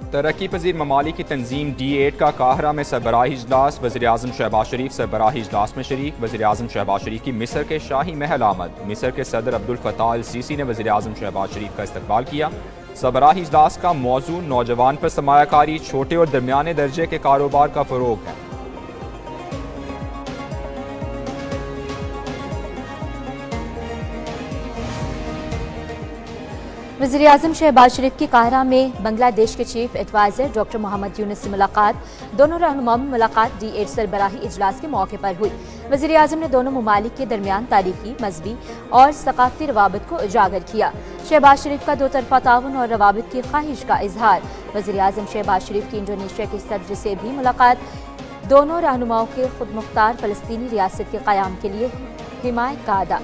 तरक्की पजीर ममालिक की तंजीम D8 का काहरा में सरबराही इजलास। वज़ीर-ए-आज़म शहबाज शरीफ सरबराही इजलास में शरीक। वज़ीर-ए-आज़म शहबाज शरीफ की मिस्र के शाही महल आमद। मिस्र के सदर अब्दुल फताह अल सीसी ने वज़ीर-ए-आज़म शहबाज शरीफ का इस्तकबाल किया। सरबराही इजलास का मौजू नौजवान पर सरमायाकारी, छोटे और दरमियाने दर्जे के कारोबार का फ़रोग़ है। वज़ीर-ए-आज़म शहबाज शरीफ की काहिरा में बांग्लादेश के chief adviser doctor Mohammad Yunus से मुलाकात। दोनों रहनुमाओं में मुलाकात D8 सरबराही इजलास के मौके पर हुई। वज़ीर-ए-आज़म ने दोनों ममालिक के दरमियान तारीखी, मजहबी और सकाफती रवाबित को उजागर किया। शहबाज शरीफ का दो तरफा ताउन और रवाबित की ख्वाहिश का इजहार। वज़ीर-ए-आज़म शहबाज शरीफ की इंडोनेशिया के सदर से भी मुलाकात। दोनों रहनुमाओं के खुद मुख्तार फ़लस्तीनी रियासत के क़याम के लिए हिमायत का अदा।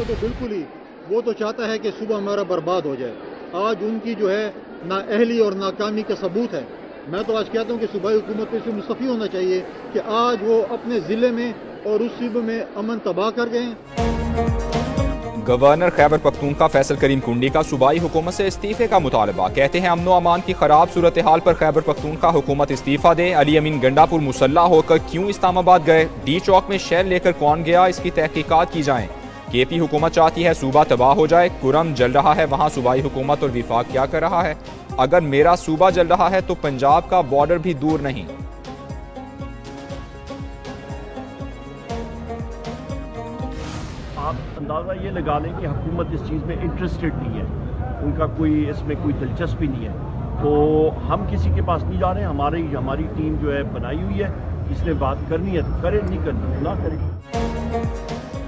तो बिल्कुल ही वो तो चाहता है कि सुबह हमारा बर्बाद हो जाए। आज उनकी जो है नाअहली और नाकामी का सबूत है। मैं तो आज कहता हूँ कि सूबाई हुकूमत पे से मुस्तफ़ी होना चाहिए कि आज वो अपने ज़िले में और उस सूबे में अमन तबाह कर गए। गवर्नर खैबर पख्तूनख्वा फैसल करीम कुंडी का सूबाई हुकूमत से इस्तीफे का मुतालबा। कहते हैं अमनो अमान की खराब सूरत हाल पर खैबर पख्तूनख्वा हुकूमत इस्तीफा दे। अली अमीन गंडापुर मुसल्ला होकर क्यों इस्लामाबाद गए? डी चौक में शैल लेकर कौन गया? इसकी तहकीकात की जाए। KP हुकूमत चाहती है सूबा तबाह हो जाए। कुरम जल रहा है, वहाँ सूबाई हुकूमत और विफाक क्या कर रहा है? अगर मेरा सूबा जल रहा है तो पंजाब का बॉर्डर भी दूर नहीं। आप अंदाज़ा ये लगा लें कि हुकूमत इस चीज़ में इंटरेस्टेड नहीं है, उनका कोई इसमें कोई दिलचस्पी नहीं है। तो हम किसी के पास नहीं जा रहे हैं। हमारी टीम जो है बनाई हुई है, इसने बात करनी है तो करे, नहीं करनी तो ना करे।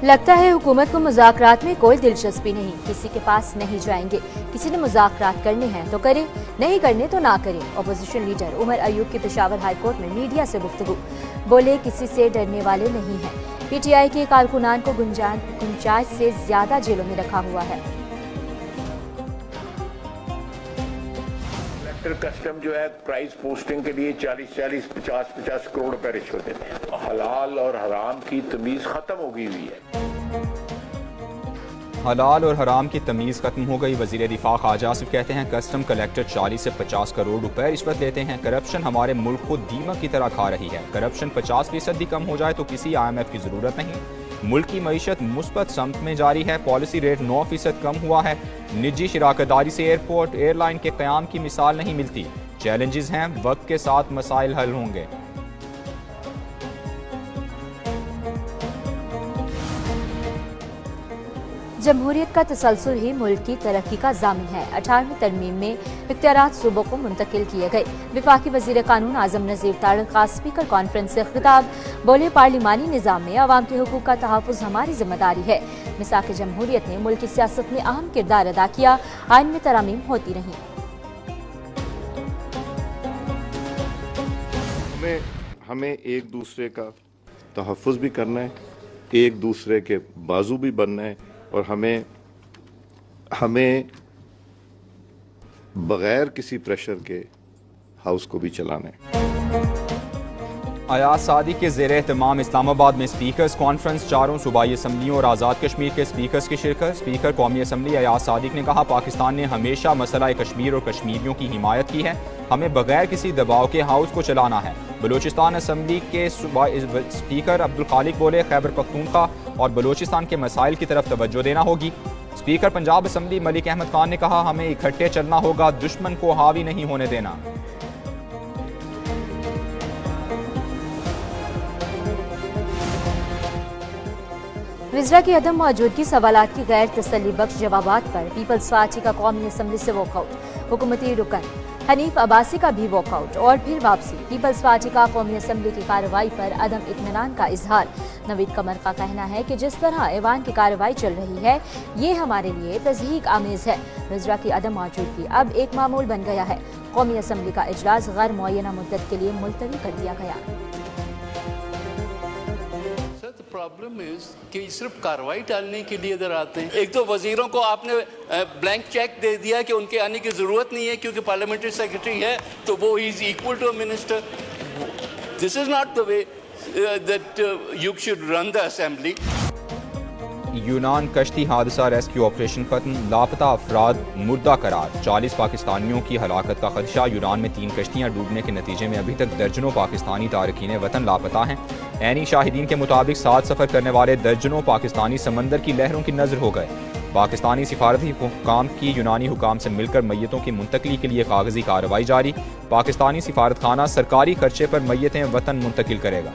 लगता है हुकूमत को मुज़ाकरात में कोई दिलचस्पी नहीं, किसी के पास नहीं जाएंगे। किसी ने मुज़ाकरात करने हैं तो करे, नहीं करने तो ना करे। अपोजिशन लीडर उमर अयूब की पेशावर हाई कोर्ट में मीडिया से गुफ्तगू। बोले किसी से डरने वाले नहीं हैं। PTI के कारकुनान को गुंजाइश से ज्यादा जेलों में रखा हुआ है। कस्टम जो है प्राइस पोस्टिंग के लिए 40-40, 50-50 करोड़ रुपए रिश्वत देते हैं। हलाल और हराम की तमीज खत्म हो गई हुई है। हलाल और हराम की तमीज़ खत्म हो गई। वज़ीर दिफा ख्वाजा आसिफ कहते हैं कस्टम कलेक्टर 40 से 50 करोड़ रुपए रिश्वत लेते हैं। करप्शन हमारे मुल्क को दीमक की तरह खा रही है। करप्शन 50% भी कम हो जाए तो किसी IMF की जरूरत नहीं। मुल्क की मईशत मुस्बत समत में जारी है। पॉलिसी रेट 9% कम हुआ है। निजी शराकतदारी से एयरपोर्ट एयरलाइन के क़याम की मिसाल नहीं मिलती। चैलेंजेस हैं, वक्त के साथ मसाइल हल होंगे। जमहूरियत का तसलसल ही मुल्क की तरक्की का जामिन है। 18वीं तरमीम में इख्तियारात सूबों को मुंतकिल किए गए। वफाकी वजीर कानून आजम नज़ीर तारिक का स्पीकर कॉन्फ्रेंस से खिताब। बोले पार्लिमानी निज़ाम में अवाम के हुकूक का तहफ़्फ़ुज़ हमारी जिम्मेदारी है। मिसाक जमहूरियत ने मुल्क की सियासत में अहम किरदार अदा किया। आइन में तरामीम होती रहीं। हमें एक दूसरे का तहफ़्फ़ुज़ भी करना है, एक दूसरे के बाजू भी बनना है और हमें बगैर किसी प्रेशर के हाउस को भी चलाना है। अयाज सादी के ज़ेर एहतमाम इस्लामाबाद में स्पीकर्स कॉन्फ्रेंस। चारों सूबाई असम्बलियों और आज़ाद कश्मीर के स्पीकर्स की शिरकत। स्पीकर कौमी असम्बली अयाज सादिक ने कहा पाकिस्तान ने हमेशा मसला कश्मीर और कश्मीरियों की हिमायत की है। हमें बगैर किसी दबाव के हाउस को चलाना है। बलूचिस्तान असम्बली के स्पीकर अब्दुल खालिक बोले खैबर पख्तूनख्वा और बलूचिस्तान के मसाइल की तरफ तवज्जो देना होगी। स्पीकर पंजाब असम्बली मलिक अहमद खान ने कहा हमें इकट्ठे चलना होगा, दुश्मन को हावी नहीं होने देना। विज़रा की अदम मौजूदगी सवालात की गैर तसल्ली बख्श जवाबात पर पीपल्स पार्टी का कौमी असम्बली से वॉकआउट। हुकूमती रुकन हनीफ अब्बासी का भी वॉकआउट और फिर वापसी। पीपल्स पार्टी का कौमी असम्बली की कार्रवाई पर अदम इत्मीनान का इजहार। नवीद कमर का कहना है कि जिस तरह ऐवान की कार्रवाई चल रही है ये हमारे लिए तज़हीक आमेज है। विज़रा की अदम मौजूदगी अब एक मामूल बन गया है। कौमी असम्बली का इजलास गैर मुअय्यना मुद्दत के लिए मुलतवी कर दिया गया। प्रॉब्लम इज कि सिर्फ कार्रवाई टालने के लिए इधर आते हैं। एक तो वजीरों को आपने ब्लैंक चेक दे दिया कि उनके आने की जरूरत नहीं है क्योंकि पार्लियामेंट्री सेक्रेटरी है तो वो is equal to a minister. This is not the way that you should run the assembly. यूनान कश्ती हादसा रेस्क्यू ऑपरेशन खत्म, लापता अफराद मुर्दा करार, 40 पाकिस्तानियों की हलाकत का खदशा। यूनान में 3 कश्तियां डूबने के नतीजे में अभी तक दर्जनों पाकिस्तानी तारकीन वतन लापता हैं। ऐनी शाहिदीन के मुताबिक साथ सफ़र करने वाले दर्जनों पाकिस्तानी समंदर की लहरों की नजर हो गए। पाकिस्तानी सिफारती हुकाम की यूनानी हुकाम से मिलकर मैयतों की मुंतकली के लिए कागजी कार्रवाई जारी। पाकिस्तानी सिफारतखाना सरकारी खर्चे पर मैयतें वतन मुंतकिल करेगा।